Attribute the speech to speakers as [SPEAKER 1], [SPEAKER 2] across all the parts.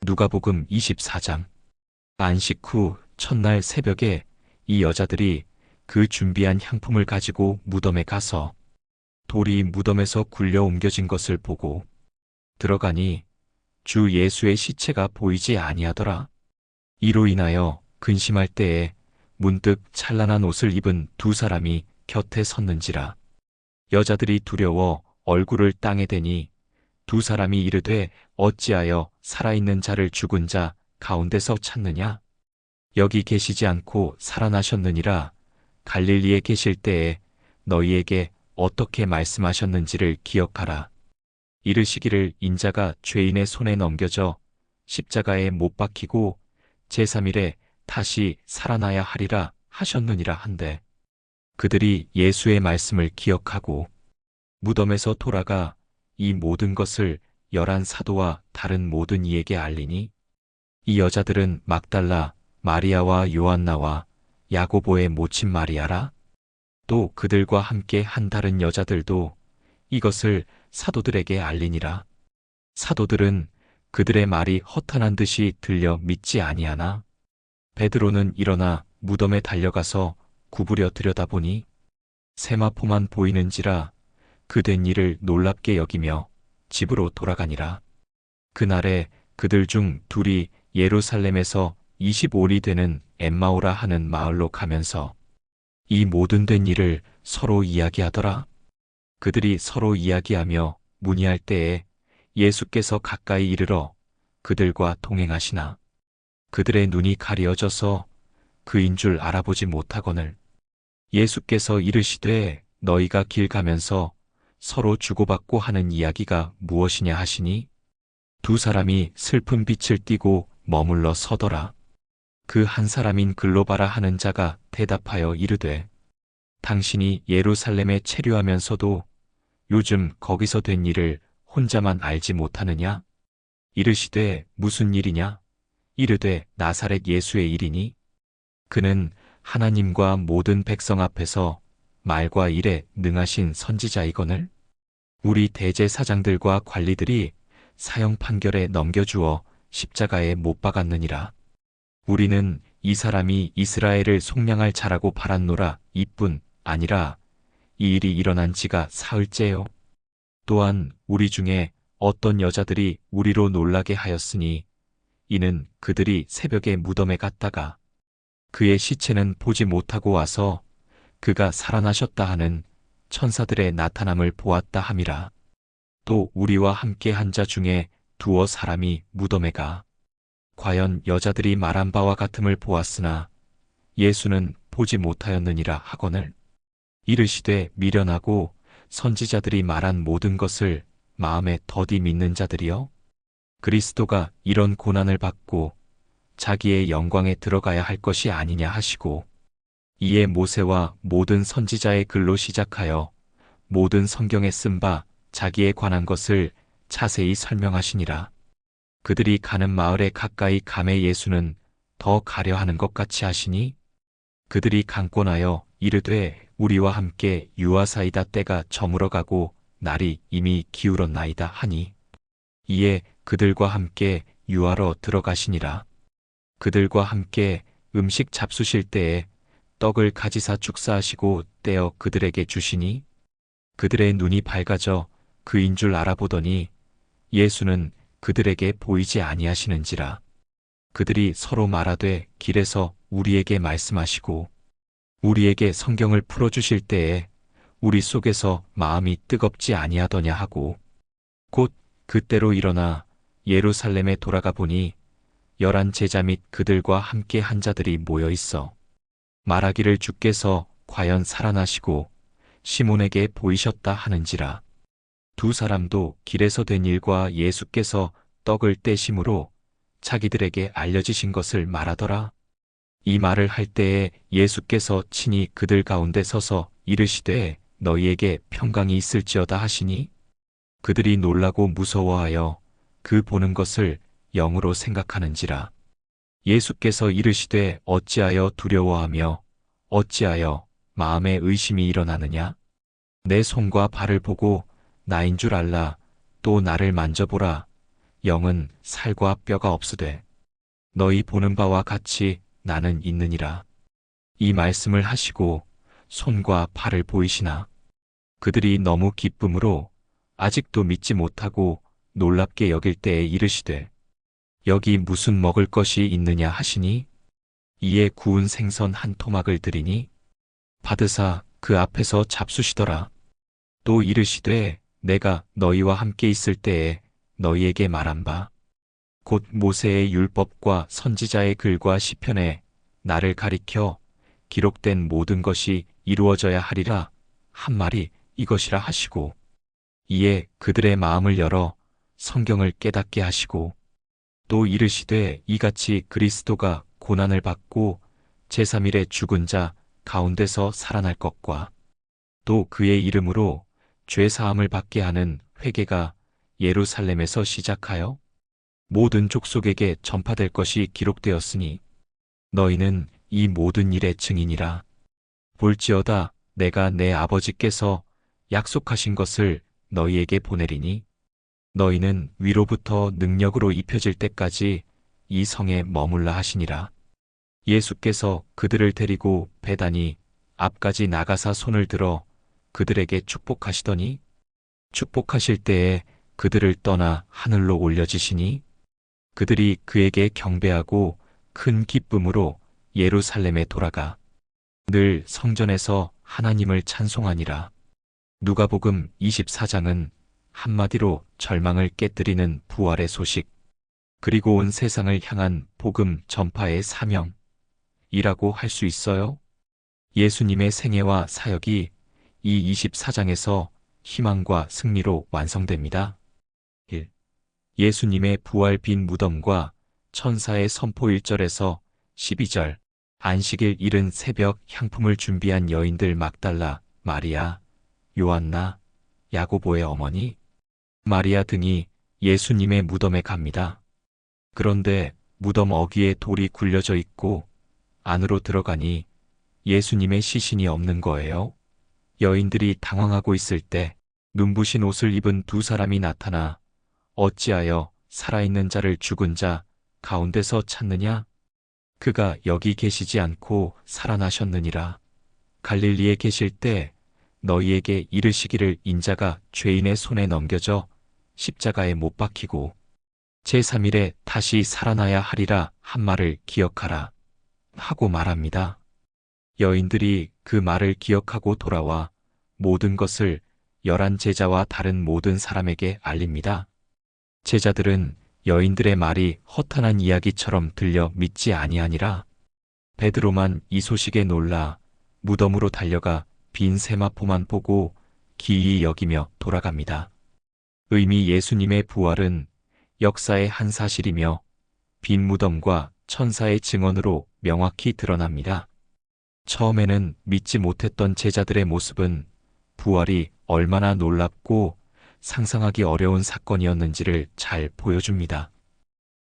[SPEAKER 1] 누가복음 24장. 안식 후 첫날 새벽에 이 여자들이 그 준비한 향품을 가지고 무덤에 가서 돌이 무덤에서 굴려 옮겨진 것을 보고 들어가니 주 예수의 시체가 보이지 아니하더라. 이로 인하여 근심할 때에 문득 찬란한 옷을 입은 두 사람이 곁에 섰는지라. 여자들이 두려워 얼굴을 땅에 대니 두 사람이 이르되 어찌하여 살아있는 자를 죽은 자 가운데서 찾느냐? 여기 계시지 않고 살아나셨느니라. 갈릴리에 계실 때에 너희에게 어떻게 말씀하셨는지를 기억하라. 이르시기를 인자가 죄인의 손에 넘겨져 십자가에 못 박히고 제3일에 다시 살아나야 하리라 하셨느니라 한데, 그들이 예수의 말씀을 기억하고 무덤에서 돌아가 이 모든 것을 11 사도와 다른 모든 이에게 알리니, 이 여자들은 막달라 마리아와 요한나와 야고보의 모친 마리아라. 또 그들과 함께 한 다른 여자들도 이것을 사도들에게 알리니라. 사도들은 그들의 말이 허탄한 듯이 들려 믿지 아니하나 베드로는 일어나 무덤에 달려가서 구부려 들여다보니 세마포만 보이는지라. 그 된 일을 놀랍게 여기며 집으로 돌아가니라. 그날에 그들 중 둘이 예루살렘에서 25里되는 엠마오라 하는 마을로 가면서 이 모든 된 일을 서로 이야기하더라. 그들이 서로 이야기하며 문의할 때에 예수께서 가까이 이르러 그들과 동행하시나 그들의 눈이 가려져서 그인 줄 알아보지 못하거늘 예수께서 이르시되 너희가 길 가면서 서로 주고받고 하는 이야기가 무엇이냐 하시니 두 사람이 슬픈 빛을 띠고 머물러 서더라. 그 한 사람인 글로바라 하는 자가 대답하여 이르되 당신이 예루살렘에 체류하면서도 요즘 거기서 된 일을 혼자만 알지 못하느냐? 이르시되 무슨 일이냐? 이르되 나사렛 예수의 일이니 그는 하나님과 모든 백성 앞에서 말과 일에 능하신 선지자이거늘 우리 대제사장들과 관리들이 사형 판결에 넘겨주어 십자가에 못 박았느니라. 우리는 이 사람이 이스라엘을 속량할 자라고 바랐노라. 이뿐 아니라 이 일이 일어난 지가 사흘째요. 또한 우리 중에 어떤 여자들이 우리로 놀라게 하였으니 이는 그들이 새벽에 무덤에 갔다가 그의 시체는 보지 못하고 와서 그가 살아나셨다 하는 천사들의 나타남을 보았다 함이라. 또 우리와 함께 한 자 중에 두어 사람이 무덤에 가 과연 여자들이 말한 바와 같음을 보았으나 예수는 보지 못하였느니라 하거늘 이르시되 미련하고 선지자들이 말한 모든 것을 마음에 더디 믿는 자들이여, 그리스도가 이런 고난을 받고 자기의 영광에 들어가야 할 것이 아니냐 하시고 이에 모세와 모든 선지자의 글로 시작하여 모든 성경에 쓴 바 자기에 관한 것을 자세히 설명하시니라. 그들이 가는 마을에 가까이 감에 예수는 더 가려 하는 것 같이 하시니 그들이 강권하여 이르되 우리와 함께 유하사이다. 때가 저물어 가고 날이 이미 기울었나이다 하니 이에 그들과 함께 유하러 들어가시니라. 그들과 함께 음식 잡수실 때에 떡을 가지사 축사하시고 떼어 그들에게 주시니 그들의 눈이 밝아져 그인 줄 알아보더니 예수는 그들에게 보이지 아니하시는지라. 그들이 서로 말하되 길에서 우리에게 말씀하시고 우리에게 성경을 풀어주실 때에 우리 속에서 마음이 뜨겁지 아니하더냐 하고 곧 그때로 일어나 예루살렘에 돌아가 보니 11 제자 및 그들과 함께 한 자들이 모여 있어 말하기를 주께서 과연 살아나시고 시몬에게 보이셨다 하는지라. 두 사람도 길에서 된 일과 예수께서 떡을 떼심으로 자기들에게 알려지신 것을 말하더라. 이 말을 할 때에 예수께서 친히 그들 가운데 서서 이르시되 너희에게 평강이 있을지어다 하시니 그들이 놀라고 무서워하여 그 보는 것을 영으로 생각하는지라. 예수께서 이르시되 어찌하여 두려워하며 어찌하여 마음에 의심이 일어나느냐? 내 손과 발을 보고 나인 줄 알라. 또 나를 만져보라. 영은 살과 뼈가 없으되 너희 보는 바와 같이 나는 있느니라. 이 말씀을 하시고 손과 발을 보이시나 그들이 너무 기쁨으로 아직도 믿지 못하고 놀랍게 여길 때에 이르시되 여기 무슨 먹을 것이 있느냐 하시니 이에 구운 생선 한 토막을 드리니 받으사 그 앞에서 잡수시더라. 또 이르시되 내가 너희와 함께 있을 때에 너희에게 말한 바 곧 모세의 율법과 선지자의 글과 시편에 나를 가리켜 기록된 모든 것이 이루어져야 하리라 한 말이 이것이라 하시고 이에 그들의 마음을 열어 성경을 깨닫게 하시고 또 이르시되 이같이 그리스도가 고난을 받고 제3일에 죽은 자 가운데서 살아날 것과 또 그의 이름으로 죄 사함을 받게 하는 회개가 예루살렘에서 시작하여 모든 족속에게 전파될 것이 기록되었으니 너희는 이 모든 일의 증인이라. 볼지어다 내가 내 아버지께서 약속하신 것을 너희에게 보내리니 너희는 위로부터 능력으로 입혀질 때까지 이 성에 머물라 하시니라. 예수께서 그들을 데리고 베다니 앞까지 나가사 손을 들어 그들에게 축복하시더니 축복하실 때에 그들을 떠나 하늘로 올려지시니 그들이 그에게 경배하고 큰 기쁨으로 예루살렘에 돌아가 늘 성전에서 하나님을 찬송하니라. 누가복음 24장은 한마디로 절망을 깨뜨리는 부활의 소식, 그리고 온 세상을 향한 복음 전파의 사명이라고 할 수 있어요. 예수님의 생애와 사역이 이 24장에서 희망과 승리로 완성됩니다. 1. 예수님의 부활 빈 무덤과 천사의 선포 1절에서 12절 안식일 이른 새벽 향품을 준비한 여인들 막달라, 마리아, 요한나, 야고보의 어머니, 마리아 등이 예수님의 무덤에 갑니다. 그런데 무덤 어귀에 돌이 굴려져 있고 안으로 들어가니 예수님의 시신이 없는 거예요. 여인들이 당황하고 있을 때 눈부신 옷을 입은 두 사람이 나타나 어찌하여 살아있는 자를 죽은 자 가운데서 찾느냐? 그가 여기 계시지 않고 살아나셨느니라. 갈릴리에 계실 때 너희에게 이르시기를 인자가 죄인의 손에 넘겨져 십자가에 못 박히고 제3일에 다시 살아나야 하리라 한 말을 기억하라 하고 말합니다. 여인들이 그 말을 기억하고 돌아와 모든 것을 11 제자와 다른 모든 사람에게 알립니다. 제자들은 여인들의 말이 허탄한 이야기처럼 들려 믿지 아니하니라. 베드로만 이 소식에 놀라 무덤으로 달려가 빈 세마포만 보고 기이히 여기며 돌아갑니다. 의미 예수님의 부활은 역사의 한 사실이며 빈 무덤과 천사의 증언으로 명확히 드러납니다. 처음에는 믿지 못했던 제자들의 모습은 부활이 얼마나 놀랍고 상상하기 어려운 사건이었는지를 잘 보여줍니다.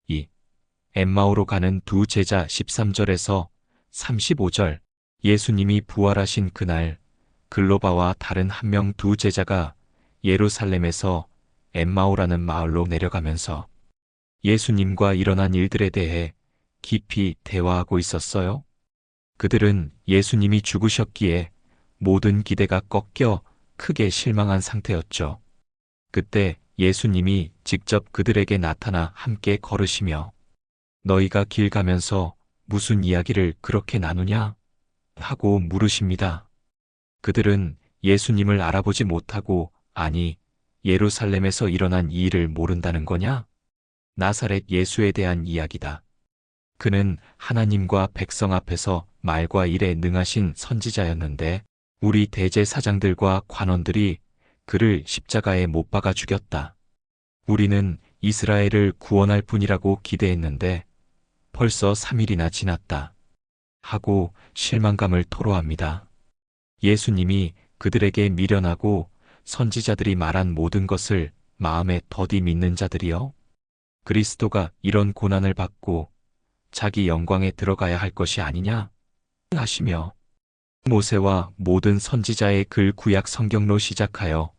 [SPEAKER 1] 2. 엠마오로 가는 두 제자 13절에서 35절 예수님이 부활하신 그날 글로바와 다른 한 명 두 제자가 예루살렘에서 엠마오라는 마을로 내려가면서 예수님과 일어난 일들에 대해 깊이 대화하고 있었어요. 그들은 예수님이 죽으셨기에 모든 기대가 꺾여 크게 실망한 상태였죠. 그때 예수님이 직접 그들에게 나타나 함께 걸으시며 너희가 길 가면서 무슨 이야기를 그렇게 나누냐? 하고 물으십니다. 그들은 예수님을 알아보지 못하고 아니 예루살렘에서 일어난 이 일을 모른다는 거냐? 나사렛 예수에 대한 이야기다. 그는 하나님과 백성 앞에서 말과 일에 능하신 선지자였는데 우리 대제사장들과 관원들이 그를 십자가에 못 박아 죽였다. 우리는 이스라엘을 구원할 분이라고 기대했는데 벌써 3일이나 지났다. 하고 실망감을 토로합니다. 예수님이 그들에게 미련하고 선지자들이 말한 모든 것을 마음에 더디 믿는 자들이여 그리스도가 이런 고난을 받고 자기 영광에 들어가야 할 것이 아니냐 하시며 모세와 모든 선지자의 글 구약 성경로 시작하여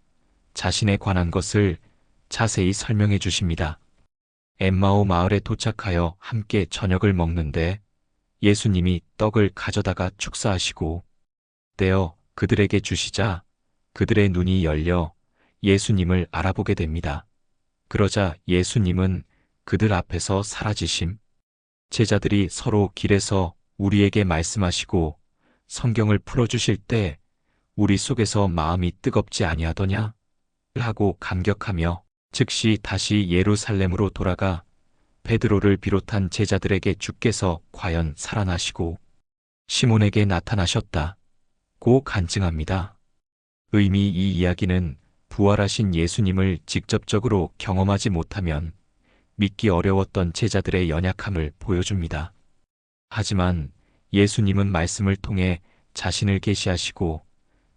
[SPEAKER 1] 자신에 관한 것을 자세히 설명해 주십니다. 엠마오 마을에 도착하여 함께 저녁을 먹는데 예수님이 떡을 가져다가 축사하시고 떼어 그들에게 주시자 그들의 눈이 열려 예수님을 알아보게 됩니다. 그러자 예수님은 그들 앞에서 사라지심. 제자들이 서로 길에서 우리에게 말씀하시고 성경을 풀어주실 때 우리 속에서 마음이 뜨겁지 아니하더냐? 하고 감격하며 즉시 다시 예루살렘으로 돌아가 베드로를 비롯한 제자들에게 주께서 과연 살아나시고 시몬에게 나타나셨다 고 간증합니다. 의미 이 이야기는 부활하신 예수님을 직접적으로 경험하지 못하면 믿기 어려웠던 제자들의 연약함을 보여줍니다. 하지만 예수님은 말씀을 통해 자신을 계시하시고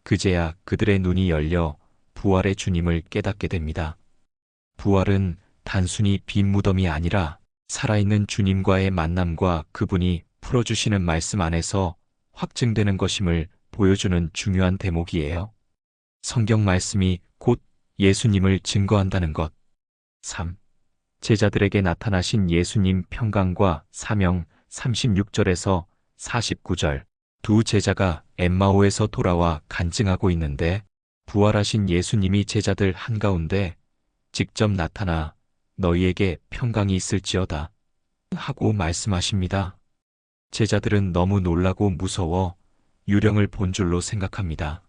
[SPEAKER 1] 그제야 그들의 눈이 열려 부활의 주님을 깨닫게 됩니다. 부활은 단순히 빈 무덤이 아니라 살아있는 주님과의 만남과 그분이 풀어주시는 말씀 안에서 확증되는 것임을 보여주는 중요한 대목이에요. 성경 말씀이 곧 예수님을 증거한다는 것. 3. 제자들에게 나타나신 예수님 평강과 사명 36절에서 49절. 두 제자가 엠마오에서 돌아와 간증하고 있는데 부활하신 예수님이 제자들 한가운데 직접 나타나 너희에게 평강이 있을지어다 하고 말씀하십니다. 제자들은 너무 놀라고 무서워 유령을 본 줄로 생각합니다.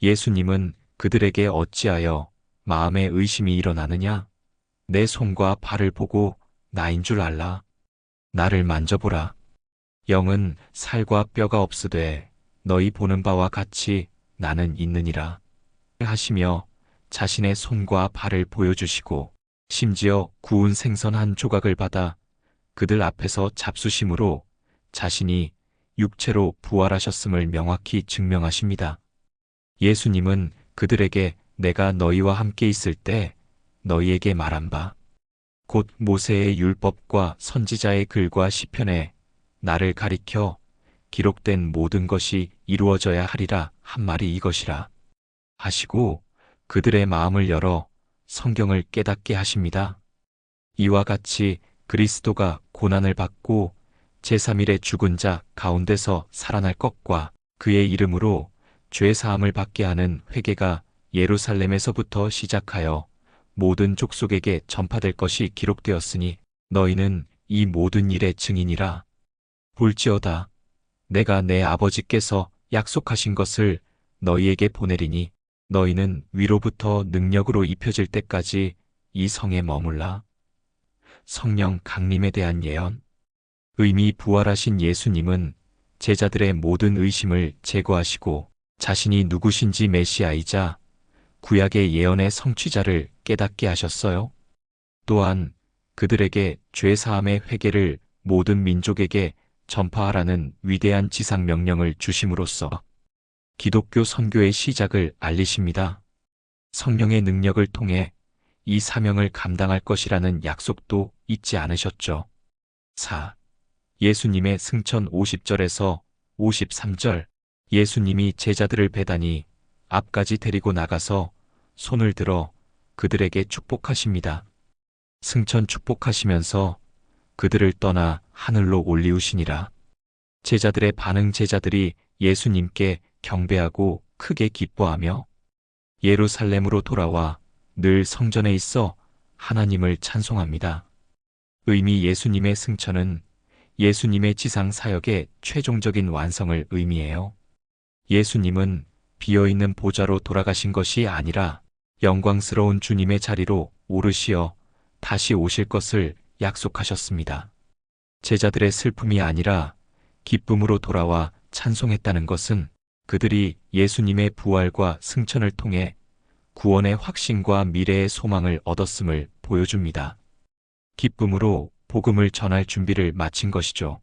[SPEAKER 1] 예수님은 그들에게 어찌하여 마음에 의심이 일어나느냐? 내 손과 발을 보고 나인 줄 알라. 나를 만져보라. 영은 살과 뼈가 없으되 너희 보는 바와 같이 나는 있느니라 하시며 자신의 손과 발을 보여주시고 심지어 구운 생선 한 조각을 받아 그들 앞에서 잡수심으로 자신이 육체로 부활하셨음을 명확히 증명하십니다. 예수님은 그들에게 내가 너희와 함께 있을 때 너희에게 말한 바 곧 모세의 율법과 선지자의 글과 시편에 나를 가리켜 기록된 모든 것이 이루어져야 하리라 한 말이 이것이라 하시고 그들의 마음을 열어 성경을 깨닫게 하십니다. 이와 같이 그리스도가 고난을 받고 제3일에 죽은 자 가운데서 살아날 것과 그의 이름으로 죄 사함을 받게 하는 회개가 예루살렘에서부터 시작하여 모든 족속에게 전파될 것이 기록되었으니 너희는 이 모든 일의 증인이라. 볼지어다 내가 내 아버지께서 약속하신 것을 너희에게 보내리니 너희는 위로부터 능력으로 입혀질 때까지 이 성에 머물라. 성령 강림에 대한 예언. 의미 부활하신 예수님은 제자들의 모든 의심을 제거하시고 자신이 누구신지 메시아이자 구약의 예언의 성취자를 깨닫게 하셨어요. 또한 그들에게 죄사함의 회개를 모든 민족에게 전파하라는 위대한 지상 명령을 주심으로써 기독교 선교의 시작을 알리십니다. 성령의 능력을 통해 이 사명을 감당할 것이라는 약속도 잊지 않으셨죠. 4. 예수님의 승천 50절에서 53절. 예수님이 제자들을 배단이 앞까지 데리고 나가서 손을 들어 그들에게 축복하십니다. 승천 축복하시면서 그들을 떠나 하늘로 올리우시니라. 제자들의 반응. 제자들이 예수님께 경배하고 크게 기뻐하며 예루살렘으로 돌아와 늘 성전에 있어 하나님을 찬송합니다. 의미 예수님의 승천은 예수님의 지상 사역의 최종적인 완성을 의미해요. 예수님은 비어있는 보좌로 돌아가신 것이 아니라 영광스러운 주님의 자리로 오르시어 다시 오실 것을 약속하셨습니다. 제자들의 슬픔이 아니라 기쁨으로 돌아와 찬송했다는 것은 그들이 예수님의 부활과 승천을 통해 구원의 확신과 미래의 소망을 얻었음을 보여줍니다. 기쁨으로 복음을 전할 준비를 마친 것이죠.